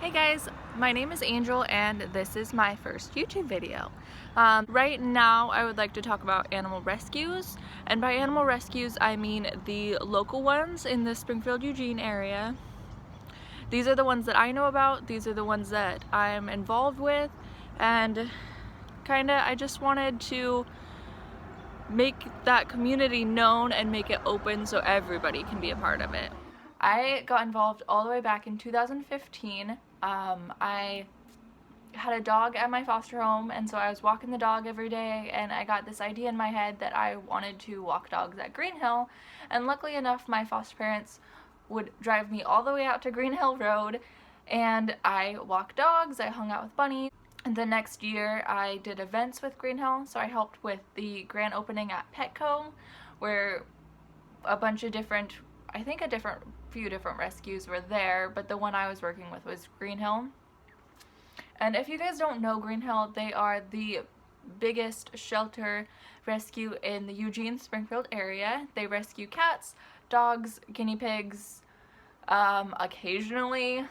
Hey guys, my name is Angel and this is my first YouTube video. Right now I would like to talk about animal rescues, and by animal rescues I mean the local ones in the Springfield, Eugene area. These are the ones that I know about, these are the ones that I'm involved with, and I just wanted to make that community known and make it open so everybody can be a part of it. I got involved all the way back in 2015. I had a dog at my foster home, and so I was walking the dog every day, and I got this idea in my head that I wanted to walk dogs at Green Hill, and luckily enough my foster parents would drive me all the way out to Green Hill Road, and I walked dogs, I hung out with Bunny. And the next year I did events with Green Hill, so I helped with the grand opening at Petco, where a bunch of different, I think few different rescues were there, but the one I was working with was Green Hill. And if you guys don't know Green Hill, they are the biggest shelter rescue in the Eugene Springfield area. They rescue cats, dogs, guinea pigs, occasionally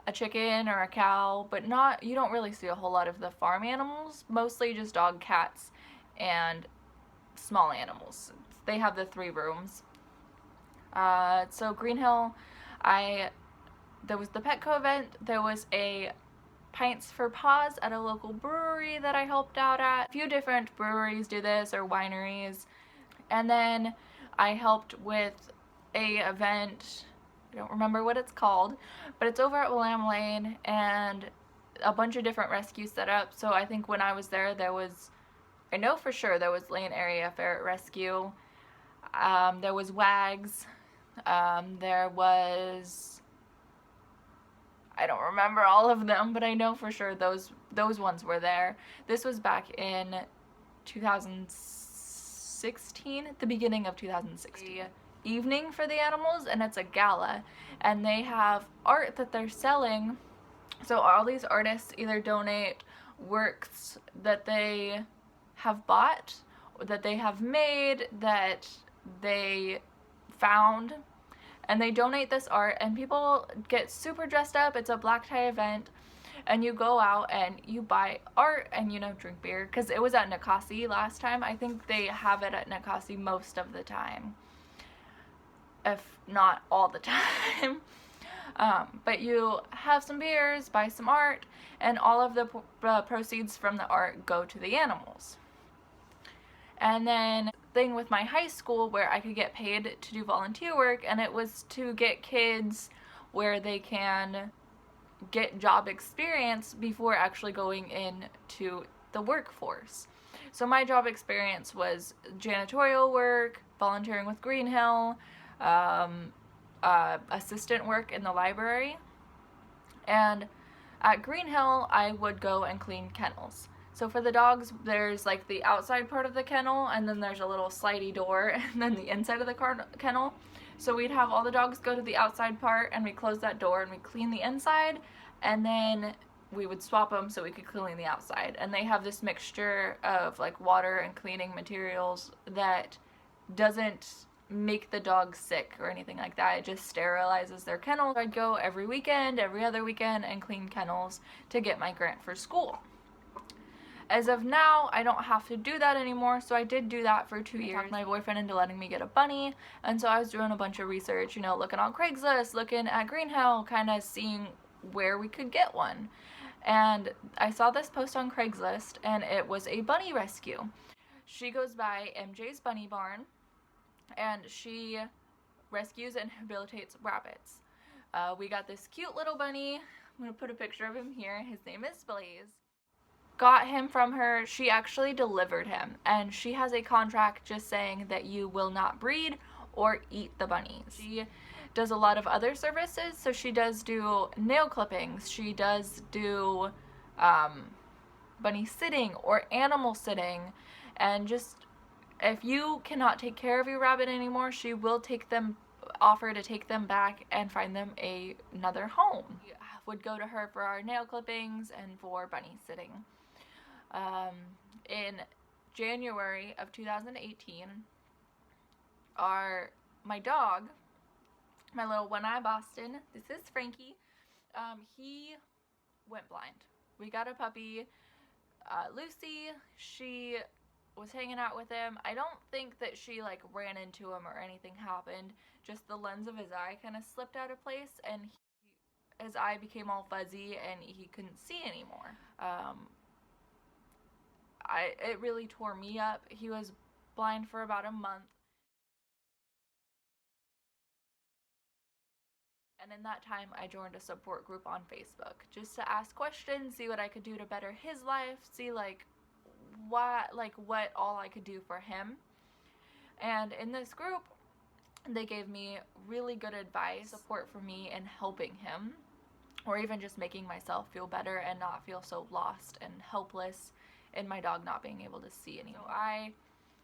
a chicken or a cow, but you don't really see a whole lot of the farm animals, mostly just dog, cats, and small animals. They have the 3 rooms. So Green Hill, there was the Petco event, there was a Pints for Paws at a local brewery that I helped out at. A few different breweries do this, or wineries. And then I helped with a event, I don't remember what it's called, but it's over at Willam Lane, and a bunch of different rescues set up. So I think when I was there, I know for sure there was Lane Area Ferret Rescue, there was WAGs, there was, I don't remember all of them, but I know for sure those ones were there. This was back in 2016, at the beginning of 2016. Evening for the animals, and it's a gala, and they have art that they're selling. So all these artists either donate works that they have bought, that they have made, that they found, and they donate this art, and people get super dressed up. It's a black tie event, and you go out and you buy art and, drink beer, because it was at Nikasi last time. I think they have it at Nikasi most of the time, if not all the time. But you have some beers, buy some art, and all of the proceeds from the art go to the animals. And then thing with my high school where I could get paid to do volunteer work, and it was to get kids where they can get job experience before actually going into the workforce. So my job experience was janitorial work, volunteering with Green Hill, assistant work in the library, and at Green Hill I would go and clean kennels. So for the dogs, there's like the outside part of the kennel, and then there's a little slidey door, and then the inside of the kennel. So we'd have all the dogs go to the outside part, and we close that door and we clean the inside, and then we would swap them so we could clean the outside. And they have this mixture of like water and cleaning materials that doesn't make the dogs sick or anything like that. It just sterilizes their kennels. I'd go every weekend, every other weekend, and clean kennels to get my grant for school. As of now, I don't have to do that anymore, so I did do that for 2 years. I talked my boyfriend into letting me get a bunny, and so I was doing a bunch of research, looking on Craigslist, looking at Green Hill, kind of seeing where we could get one. And I saw this post on Craigslist, and it was a bunny rescue. She goes by MJ's Bunny Barn, and she rescues and rehabilitates rabbits. We got this cute little bunny. I'm going to put a picture of him here. His name is Blaze. Got him from her. She actually delivered him, and she has a contract just saying that you will not breed or eat the bunnies. She does a lot of other services, so she does do nail clippings, she does do bunny sitting or animal sitting, and just if you cannot take care of your rabbit anymore, she will offer to take them back and find them another home. We would go to her for our nail clippings and for bunny sitting. In January of 2018, my dog, my little one-eye Boston, this is Frankie, he went blind. We got a puppy, Lucy. She was hanging out with him. I don't think that she like ran into him or anything happened. Just the lens of his eye kind of slipped out of place, and his eye became all fuzzy and he couldn't see anymore. It really tore me up. He was blind for about a month. And in that time, I joined a support group on Facebook just to ask questions, see what I could do to better his life, see what all I could do for him. And in this group, they gave me really good advice, support for me in helping him, or even just making myself feel better and not feel so lost and helpless in my dog not being able to see anymore. So I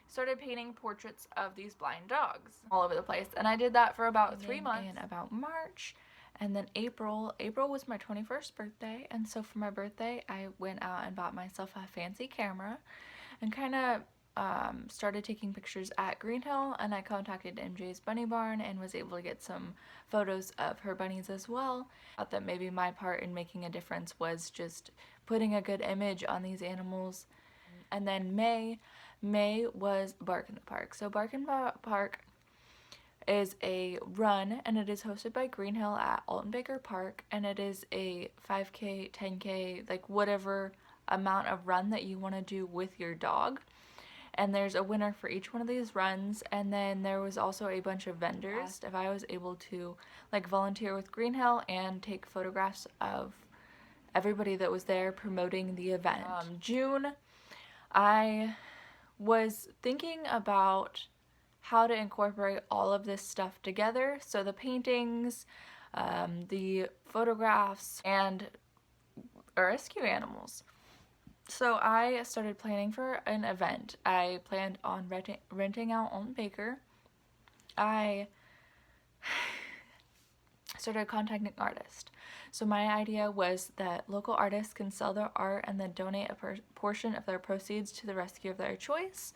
started painting portraits of these blind dogs all over the place, and I did that for about 3 months. In about March, and then April was my 21st birthday, and so for my birthday I went out and bought myself a fancy camera and kind of started taking pictures at Green Hill, and I contacted MJ's Bunny Barn and was able to get some photos of her bunnies as well. I thought that maybe my part in making a difference was just putting a good image on these animals. And then May was Bark in the Park. So Bark in the Park is a run, and it is hosted by Green Hill at Alton Baker Park, and it is a 5K, 10K, like whatever amount of run that you want to do with your dog. And there's a winner for each one of these runs, and then there was also a bunch of vendors. If I was able to like volunteer with Green Hill and take photographs of everybody that was there promoting the event. June, I was thinking about how to incorporate all of this stuff together. So the paintings, the photographs, and rescue animals. So I started planning for an event. I planned on renting out Alton Baker. I started contacting artists. So my idea was that local artists can sell their art and then donate a portion of their proceeds to the rescue of their choice.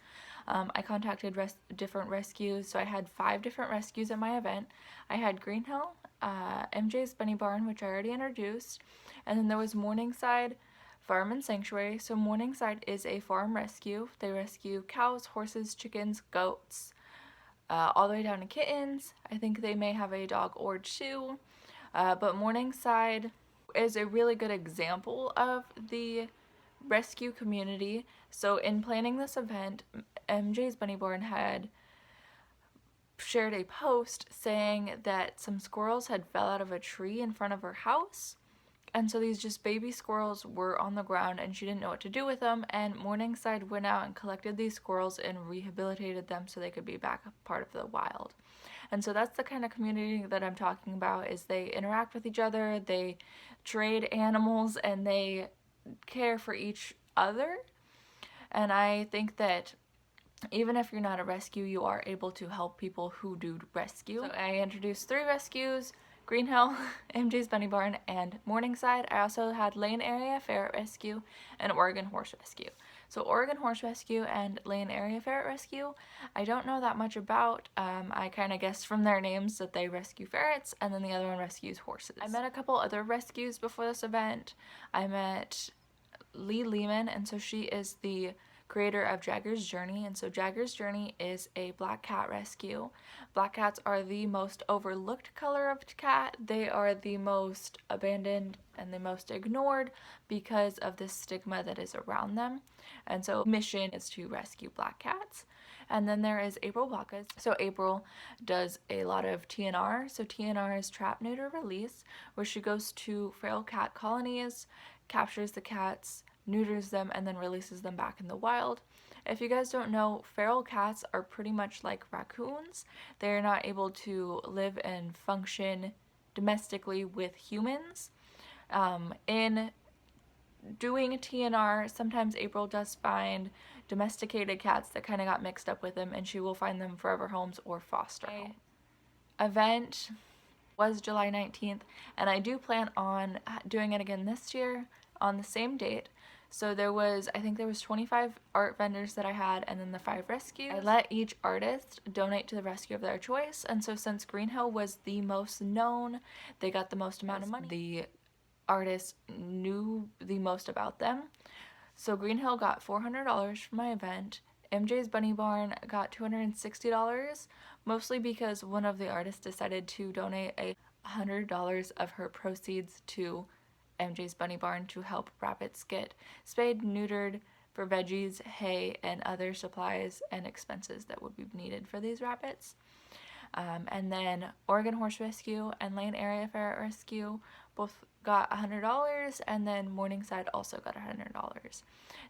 I contacted different rescues. So I had 5 different rescues at my event. I had Green Hill, MJ's Bunny Barn, which I already introduced, and then there was Morningside Farm and Sanctuary. So Morningside is a farm rescue. They rescue cows, horses, chickens, goats, all the way down to kittens. I think they may have a dog or 2. But Morningside is a really good example of the rescue community. So in planning this event, MJ's Bunny Barn had shared a post saying that some squirrels had fell out of a tree in front of her house. And so these just baby squirrels were on the ground and she didn't know what to do with them, and Morningside went out and collected these squirrels and rehabilitated them so they could be back a part of the wild. And so that's the kind of community that I'm talking about, is they interact with each other, they trade animals, and they care for each other. And I think that even if you're not a rescue, you are able to help people who do rescue. So I introduced 3 rescues: Green Hill, MJ's Bunny Barn, and Morningside. I also had Lane Area Ferret Rescue and Oregon Horse Rescue. So Oregon Horse Rescue and Lane Area Ferret Rescue, I don't know that much about. I kind of guessed from their names that they rescue ferrets, and then the other one rescues horses. I met a couple other rescues before this event. I met Lee Lehman, and so she is the creator of Jagger's Journey, and so Jagger's Journey is a black cat rescue. Black cats are the most overlooked color of cat. They are the most abandoned and the most ignored because of the stigma that is around them. And so mission is to rescue black cats. And then there is April Bacchus. So April does a lot of TNR. So TNR is trap, neuter, release, where she goes to feral cat colonies, captures the cats, neuters them, and then releases them back in the wild. If you guys don't know, feral cats are pretty much like raccoons. They're not able to live and function domestically with humans. In doing TNR, sometimes April does find domesticated cats that kind of got mixed up with them, and she will find them forever homes or foster homes. Event was July 19th, and I do plan on doing it again this year on the same date. So I think there was 25 art vendors that I had, and then the 5 rescues. I let each artist donate to the rescue of their choice, and so since Green Hill was the most known, they got the most amount of money. The artists knew the most about them. So Green Hill got $400 from my event. MJ's Bunny Barn got $260, mostly because one of the artists decided to donate $100 of her proceeds to MJ's Bunny Barn to help rabbits get spayed, neutered for veggies, hay, and other supplies and expenses that would be needed for these rabbits. And then Oregon Horse Rescue and Lane Area Ferret Rescue both got $100, and then Morningside also got $100.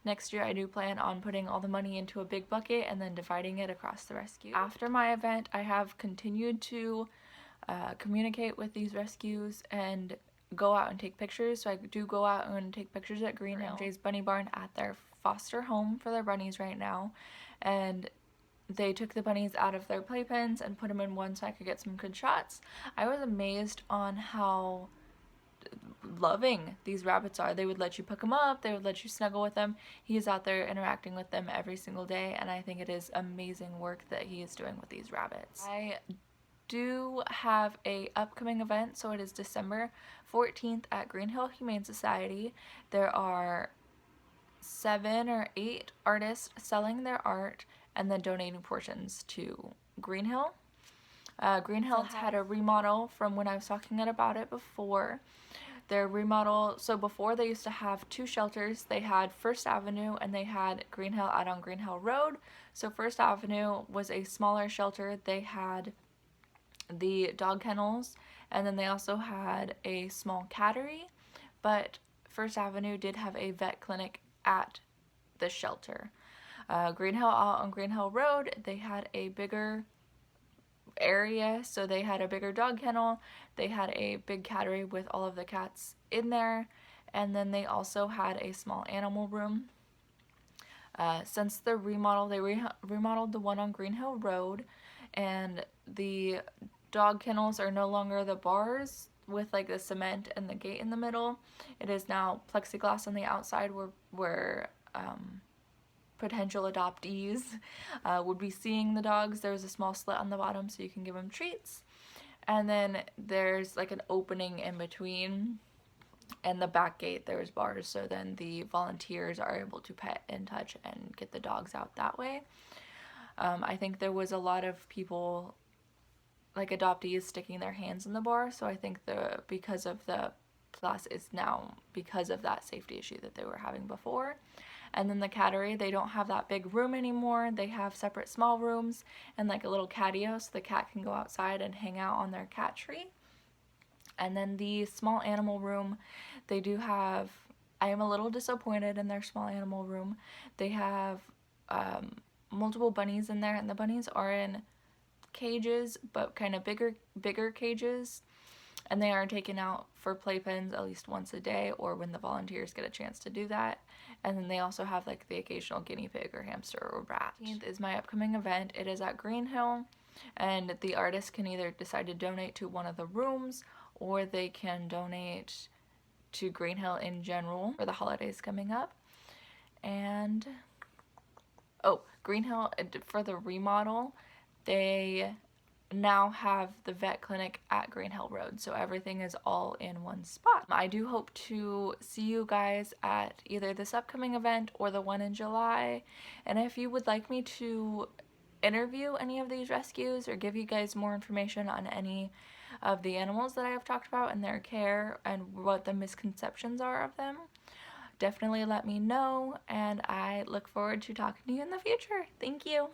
Next year I do plan on putting all the money into a big bucket and then dividing it across the rescue. After my event, I have continued to communicate with these rescues and go out and take pictures. So I do go out and take pictures at Green Hill, MJ's Bunny Barn, at their foster home for their bunnies right now, and they took the bunnies out of their playpens and put them in one so I could get some good shots. I was amazed on how loving these rabbits are. They would let you pick them up, they would let you snuggle with them. He is out there interacting with them every single day, and I think it is amazing work that he is doing with these rabbits. I do have a upcoming event, so it is December 14th at Green Hill Humane Society. There are 7 or 8 artists selling their art and then donating portions to Green Hill. Green Hill had a remodel from when I was talking about it before. Their remodel, so before they used to have 2 shelters. They had First Avenue and they had Green Hill out on Green Hill Road. So First Avenue was a smaller shelter. They had the dog kennels, and then they also had a small cattery, but First Avenue did have a vet clinic at the shelter. Green Hill out on Green Hill Road, they had a bigger area, so they had a bigger dog kennel, they had a big cattery with all of the cats in there, and then they also had a small animal room. Since the remodel, they remodeled the one on Green Hill Road, and the dog kennels are no longer the bars with like the cement and the gate in the middle. It is now plexiglass on the outside where potential adoptees would be seeing the dogs. There's a small slit on the bottom so you can give them treats, and then there's like an opening in between, and the back gate there's bars, so then the volunteers are able to pet and touch and get the dogs out that way. I think there was a lot of people, like adoptees, sticking their hands in the bar, so I think because of the class is now because of that safety issue that they were having before. And then the cattery, they don't have that big room anymore. They have separate small rooms and like a little catio so the cat can go outside and hang out on their cat tree. And then the small animal room, they do have, I am a little disappointed in their small animal room. They have multiple bunnies in there, and the bunnies are in cages, but kind of bigger cages, and they are taken out for playpens at least once a day or when the volunteers get a chance to do that. And then they also have like the occasional guinea pig or hamster or rat. 18th is my upcoming event. It is at Green Hill, and the artist can either decide to donate to one of the rooms or they can donate to Green Hill in general for the holidays coming up. And Green Hill, for the remodel, they now have the vet clinic at Green Hill Road, so everything is all in one spot. I do hope to see you guys at either this upcoming event or the one in July, and if you would like me to interview any of these rescues or give you guys more information on any of the animals that I have talked about and their care and what the misconceptions are of them, definitely let me know, and I look forward to talking to you in the future. Thank you.